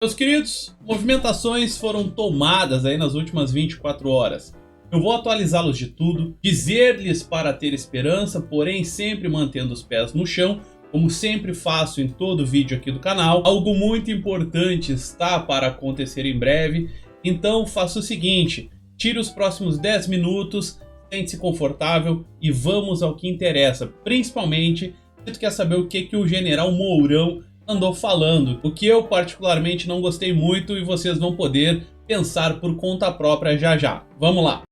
Meus queridos, movimentações foram tomadas aí nas últimas 24 horas. Eu vou atualizá-los de tudo, dizer-lhes para ter esperança, porém sempre mantendo os pés no chão, como sempre faço em todo vídeo aqui do canal. Algo muito importante está para acontecer em breve, então faça o seguinte, tire os próximos 10 minutos, sente-se confortável e vamos ao que interessa. Principalmente, se tu quer saber o que o general Mourão andou falando, o que eu particularmente não gostei muito e vocês vão poder pensar por conta própria já já. Vamos lá!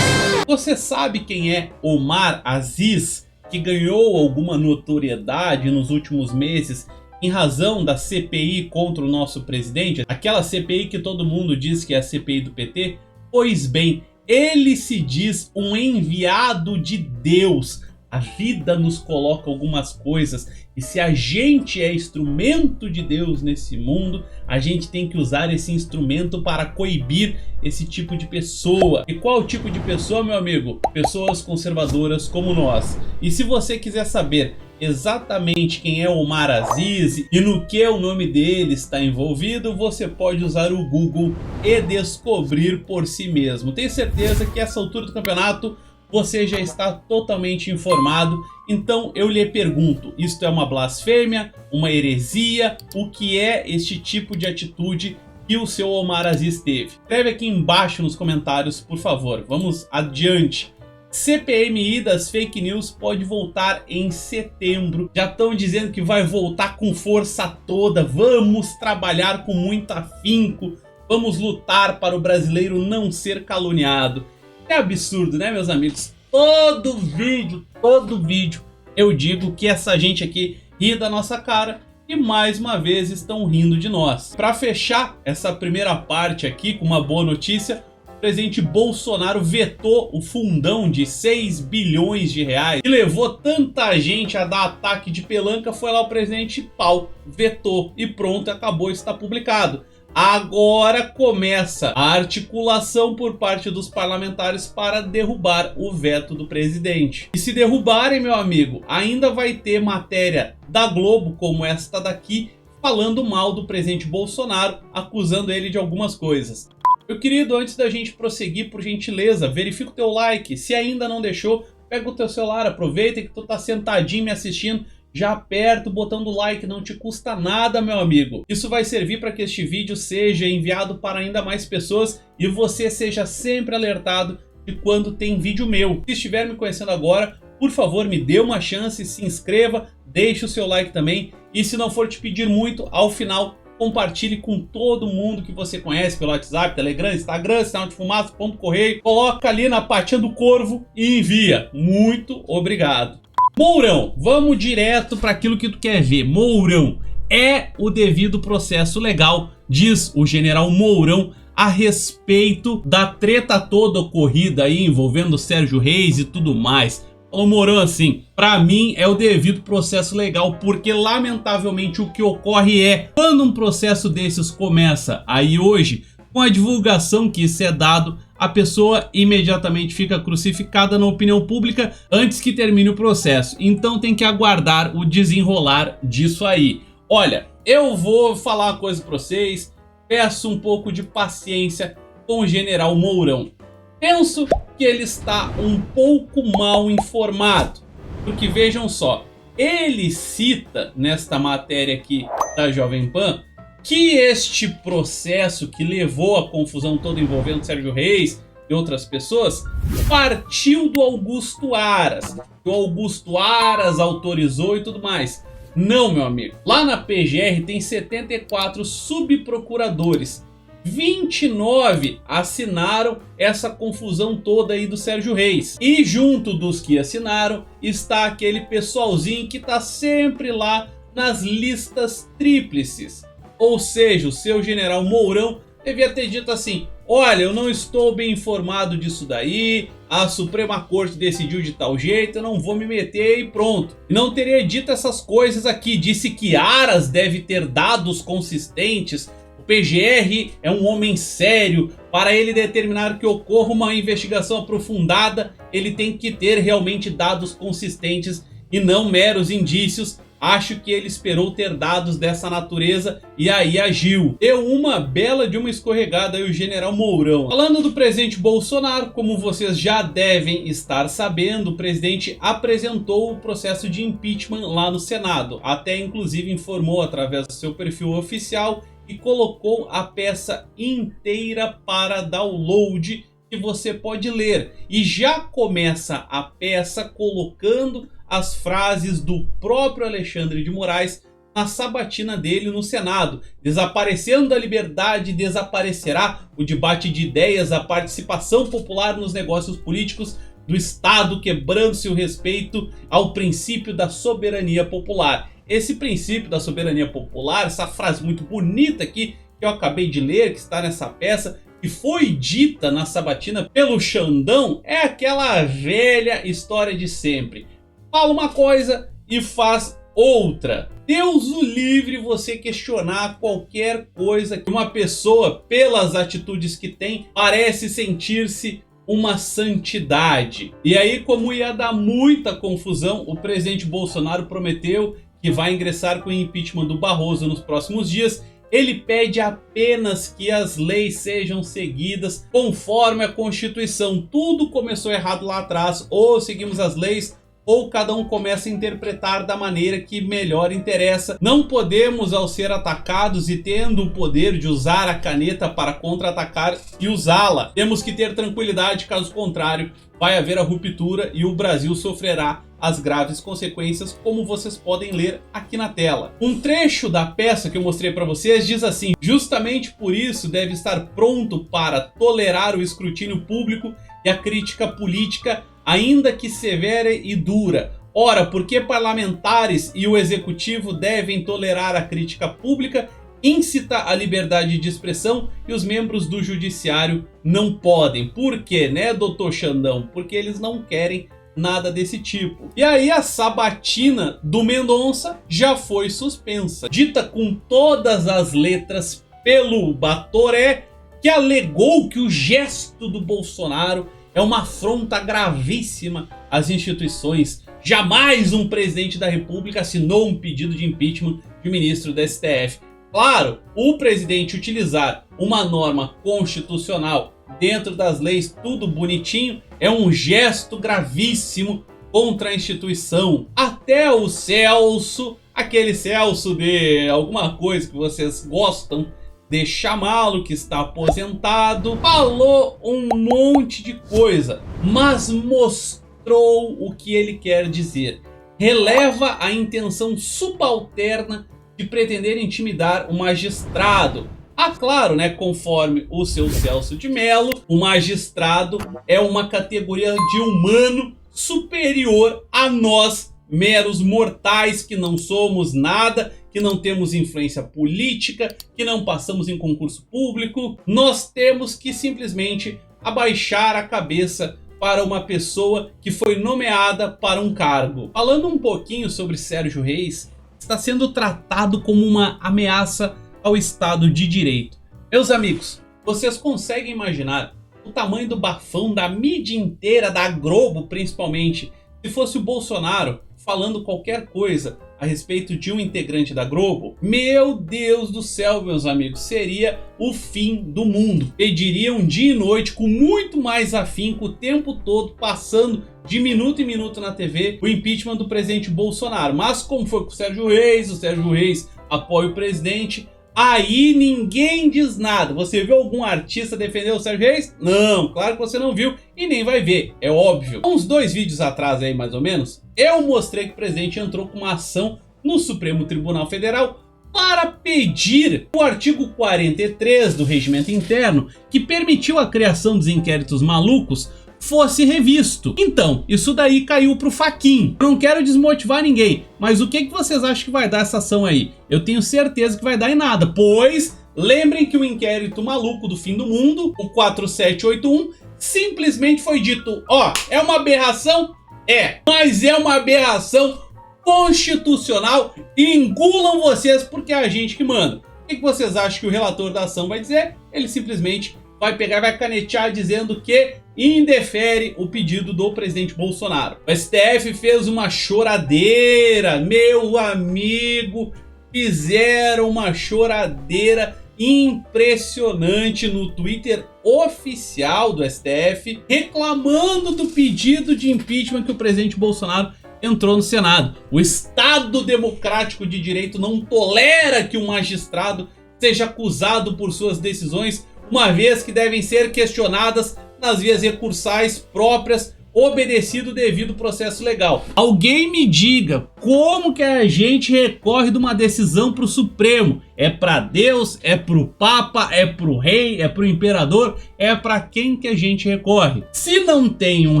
Você sabe quem é Omar Aziz, que ganhou alguma notoriedade nos últimos meses em razão da CPI contra o nosso presidente? Aquela CPI que todo mundo diz que é a CPI do PT? Pois bem, ele se diz um enviado de Deus. A vida nos coloca algumas coisas e se a gente é instrumento de Deus nesse mundo, a gente tem que usar esse instrumento para coibir esse tipo de pessoa. E qual tipo de pessoa, meu amigo? Pessoas conservadoras como nós. E se você quiser saber exatamente quem é Omar Aziz e no que o nome dele está envolvido, você pode usar o Google e descobrir por si mesmo. Tenho certeza que essa altura do campeonato você já está totalmente informado, então eu lhe pergunto, isto é uma blasfêmia, uma heresia? O que é este tipo de atitude que o seu Omar Aziz teve? Escreve aqui embaixo nos comentários, por favor. Vamos adiante. CPMI das fake news pode voltar em setembro. Já estão dizendo que vai voltar com força toda. Vamos trabalhar com muito afinco. Vamos lutar para o brasileiro não ser caluniado. É absurdo, né, meus amigos? Todo vídeo eu digo que essa gente aqui ri da nossa cara e mais uma vez estão rindo de nós. Para fechar essa primeira parte aqui com uma boa notícia, o presidente Bolsonaro vetou o fundão de 6 bilhões de reais e levou tanta gente a dar ataque de pelanca. Foi lá o presidente pau, vetou e pronto, acabou, está publicado. Agora começa a articulação por parte dos parlamentares para derrubar o veto do presidente. E se derrubarem, meu amigo, ainda vai ter matéria da Globo como esta daqui, falando mal do presidente Bolsonaro, acusando ele de algumas coisas. Meu querido, antes da gente prosseguir, por gentileza, verifica o teu like. Se ainda não deixou, pega o teu celular, aproveita que tu tá sentadinho me assistindo, já aperta o botão do like, não te custa nada, meu amigo. Isso vai servir para que este vídeo seja enviado para ainda mais pessoas e você seja sempre alertado de quando tem vídeo meu. Se estiver me conhecendo agora, por favor, me dê uma chance, se inscreva, deixe o seu like também. E se não for te pedir muito, ao final, compartilhe com todo mundo que você conhece pelo WhatsApp, Telegram, Instagram, sinal de fumaça, ponto correio. Coloca ali na patinha do corvo e envia. Muito obrigado. Mourão, vamos direto para aquilo que tu quer ver. Mourão, é o devido processo legal, diz o general Mourão a respeito da treta toda ocorrida aí envolvendo o Sérgio Reis e tudo mais. Ô Mourão, assim, pra mim é o devido processo legal, porque lamentavelmente o que ocorre é, quando um processo desses começa aí hoje, com a divulgação que isso é dado, a pessoa imediatamente fica crucificada na opinião pública antes que termine o processo. Então tem que aguardar o desenrolar disso aí. Olha, eu vou falar uma coisa pra vocês, peço um pouco de paciência com o general Mourão. Penso que ele está um pouco mal informado, porque vejam só, ele cita nesta matéria aqui da Jovem Pan que este processo que levou à confusão toda envolvendo Sérgio Reis e outras pessoas partiu do Augusto Aras. O Augusto Aras autorizou e tudo mais. Não, meu amigo. Lá na PGR tem 74 subprocuradores. 29 assinaram essa confusão toda aí do Sérgio Reis. E junto dos que assinaram está aquele pessoalzinho que está sempre lá nas listas tríplices. Ou seja, o seu general Mourão devia ter dito assim: olha, eu não estou bem informado disso daí, a Suprema Corte decidiu de tal jeito, eu não vou me meter e pronto. E não teria dito essas coisas aqui, disse que Aras deve ter dados consistentes, o PGR é um homem sério, para ele determinar que ocorra uma investigação aprofundada, ele tem que ter realmente dados consistentes e não meros indícios. Acho que ele esperou ter dados dessa natureza e aí agiu. Deu uma bela de uma escorregada aí o general Mourão. Falando do presidente Bolsonaro, como vocês já devem estar sabendo, o presidente apresentou o processo de impeachment lá no Senado. Até inclusive informou através do seu perfil oficial e colocou a peça inteira para download que você pode ler. E já começa a peça colocando as frases do próprio Alexandre de Moraes na sabatina dele no Senado. Desaparecendo a liberdade, desaparecerá o debate de ideias, a participação popular nos negócios políticos do Estado, quebrando-se o respeito ao princípio da soberania popular. Esse princípio da soberania popular, essa frase muito bonita aqui que eu acabei de ler, que está nessa peça, que foi dita na sabatina pelo Xandão, é aquela velha história de sempre. Fala uma coisa e faz outra. Deus o livre você questionar qualquer coisa que uma pessoa, pelas atitudes que tem, parece sentir-se uma santidade. E aí, como ia dar muita confusão, o presidente Bolsonaro prometeu que vai ingressar com o impeachment do Barroso nos próximos dias. Ele pede apenas que as leis sejam seguidas conforme a Constituição. Tudo começou errado lá atrás, ou seguimos as leis, ou cada um começa a interpretar da maneira que melhor interessa. Não podemos, ao ser atacados e tendo o poder de usar a caneta para contra-atacar e usá-la, temos que ter tranquilidade, caso contrário, vai haver a ruptura e o Brasil sofrerá as graves consequências, como vocês podem ler aqui na tela. Um trecho da peça que eu mostrei para vocês diz assim: justamente por isso deve estar pronto para tolerar o escrutínio público e a crítica política, ainda que severa e dura. Ora, por que parlamentares e o executivo devem tolerar a crítica pública, incita a liberdade de expressão e os membros do judiciário não podem? Por quê, né, doutor Xandão? Porque eles não querem nada desse tipo. E aí a sabatina do Mendonça já foi suspensa, dita com todas as letras pelo Batoré, que alegou que o gesto do Bolsonaro é uma afronta gravíssima às instituições. Jamais um presidente da República assinou um pedido de impeachment de ministro da STF. Claro, o presidente utilizar uma norma constitucional dentro das leis, tudo bonitinho, é um gesto gravíssimo contra a instituição. Até o Celso, aquele Celso de alguma coisa que vocês gostam de chamá-lo, que está aposentado, falou um monte de coisa, mas mostrou o que ele quer dizer. Releva a intenção subalterna de pretender intimidar o magistrado. Ah, claro, né? Conforme o seu Celso de Mello, o magistrado é uma categoria de humano superior a nós, meros mortais, que não somos nada, que não temos influência política, que não passamos em concurso público. Nós temos que simplesmente abaixar a cabeça para uma pessoa que foi nomeada para um cargo. Falando um pouquinho sobre Sérgio Reis, está sendo tratado como uma ameaça ao Estado de Direito. Meus amigos, vocês conseguem imaginar o tamanho do bafão da mídia inteira, da Globo principalmente, se fosse o Bolsonaro falando qualquer coisa a respeito de um integrante da Globo? Meu Deus do céu, meus amigos, seria o fim do mundo. Pediriam dia e noite com muito mais afinco, o tempo todo passando de minuto em minuto na TV, o impeachment do presidente Bolsonaro. Mas como foi com o Sérgio Reis apoia o presidente, aí ninguém diz nada. Você viu algum artista defender o Sérgio Reis? Não, claro que você não viu e nem vai ver, é óbvio. Uns 2 vídeos atrás aí, mais ou menos, eu mostrei que o presidente entrou com uma ação no Supremo Tribunal Federal para pedir o artigo 43 do Regimento Interno, que permitiu a criação dos inquéritos malucos, fosse revisto. Então, isso daí caiu pro faquinho. Eu não quero desmotivar ninguém, mas o que vocês acham que vai dar essa ação aí? Eu tenho certeza que vai dar em nada, pois lembrem que o inquérito maluco do fim do mundo, o 4781, simplesmente foi dito, ó, é uma aberração? É, mas é uma aberração constitucional e engulam vocês porque é a gente que manda. O que vocês acham que o relator da ação vai dizer? Ele simplesmente vai pegar e vai canetear dizendo que indefere o pedido do presidente Bolsonaro. O STF fez uma choradeira, meu amigo, fizeram uma choradeira impressionante no Twitter oficial do STF, reclamando do pedido de impeachment que o presidente Bolsonaro entrou no Senado. O Estado Democrático de Direito não tolera que um magistrado seja acusado por suas decisões, uma vez que devem ser questionadas nas vias recursais próprias, obedecido o devido processo legal. Alguém me diga como que a gente recorre de uma decisão para o Supremo? É para Deus? É para o Papa? É para o rei? É para o imperador? É para quem que a gente recorre? Se não tem um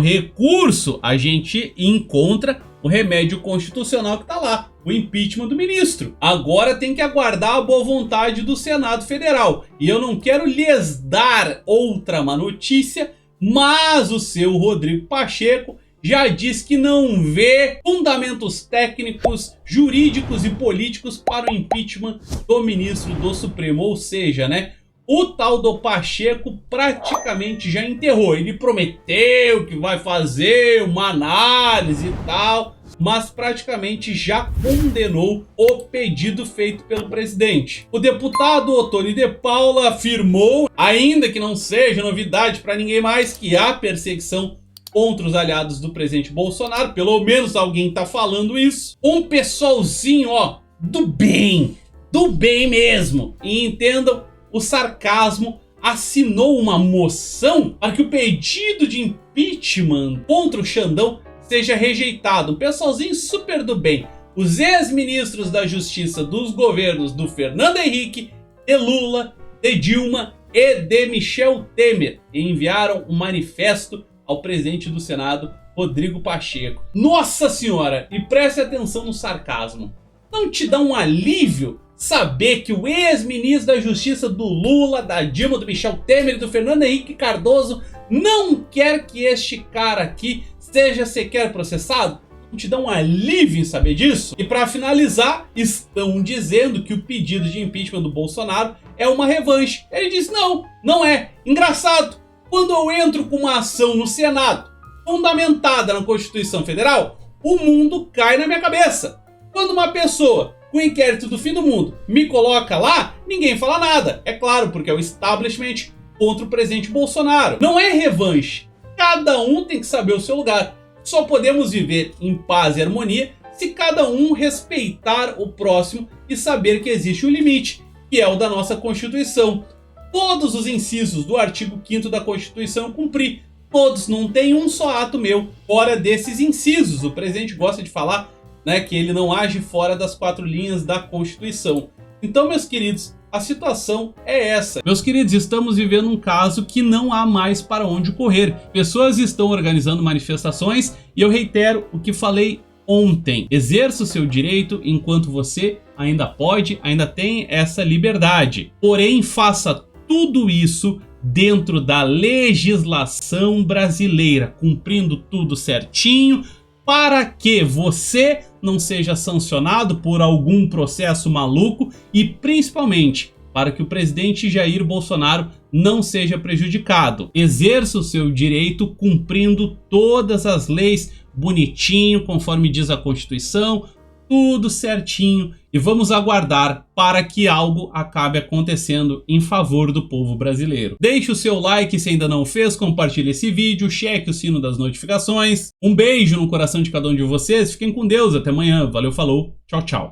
recurso, a gente encontra o remédio constitucional que está lá, o impeachment do ministro. Agora tem que aguardar a boa vontade do Senado Federal. E eu não quero lhes dar outra má notícia, mas o seu Rodrigo Pacheco já diz que não vê fundamentos técnicos, jurídicos e políticos para o impeachment do ministro do Supremo. Ou seja, né, o tal do Pacheco praticamente já enterrou. Ele prometeu que vai fazer uma análise e tal, mas praticamente já condenou o pedido feito pelo presidente. O deputado Ottoni de Paula afirmou, ainda que não seja novidade para ninguém mais, que há perseguição contra os aliados do presidente Bolsonaro. Pelo menos alguém tá falando isso. Um pessoalzinho, ó, do bem mesmo, e entendam o sarcasmo, assinou uma moção para que o pedido de impeachment contra o Xandão seja rejeitado. Um pessoalzinho super do bem. Os ex-ministros da Justiça dos governos do Fernando Henrique, de Lula, de Dilma e de Michel Temer enviaram um manifesto ao presidente do Senado, Rodrigo Pacheco. Nossa senhora! E preste atenção no sarcasmo. Não te dá um alívio saber que o ex-ministro da Justiça do Lula, da Dilma, do Michel Temer e do Fernando Henrique Cardoso não quer que este cara aqui seja sequer processado? Não te dá um alívio em saber disso? E para finalizar, estão dizendo que o pedido de impeachment do Bolsonaro é uma revanche. Ele diz: não, não é. Engraçado, quando eu entro com uma ação no Senado fundamentada na Constituição Federal, o mundo cai na minha cabeça. Quando uma pessoa com o inquérito do fim do mundo me coloca lá, ninguém fala nada. É claro, porque é o establishment contra o presidente Bolsonaro. Não é revanche. Cada um tem que saber o seu lugar. Só podemos viver em paz e harmonia se cada um respeitar o próximo e saber que existe um limite, que é o da nossa Constituição. Todos os incisos do artigo 5º da Constituição eu cumpri. Todos, não tem um só ato meu fora desses incisos. O presidente gosta de falar, né, que ele não age fora das 4 linhas da Constituição. Então, meus queridos, a situação é essa. Meus queridos, estamos vivendo um caso que não há mais para onde correr. Pessoas estão organizando manifestações e eu reitero o que falei ontem. Exerça o seu direito enquanto você ainda pode, ainda tem essa liberdade. Porém, faça tudo isso dentro da legislação brasileira, cumprindo tudo certinho, para que você não seja sancionado por algum processo maluco e principalmente para que o presidente Jair Bolsonaro não seja prejudicado. Exerça o seu direito cumprindo todas as leis bonitinho, conforme diz a Constituição, tudo certinho, e vamos aguardar para que algo acabe acontecendo em favor do povo brasileiro. Deixe o seu like se ainda não fez, compartilhe esse vídeo, cheque o sino das notificações. Um beijo no coração de cada um de vocês, fiquem com Deus, até amanhã, valeu, falou, tchau, tchau.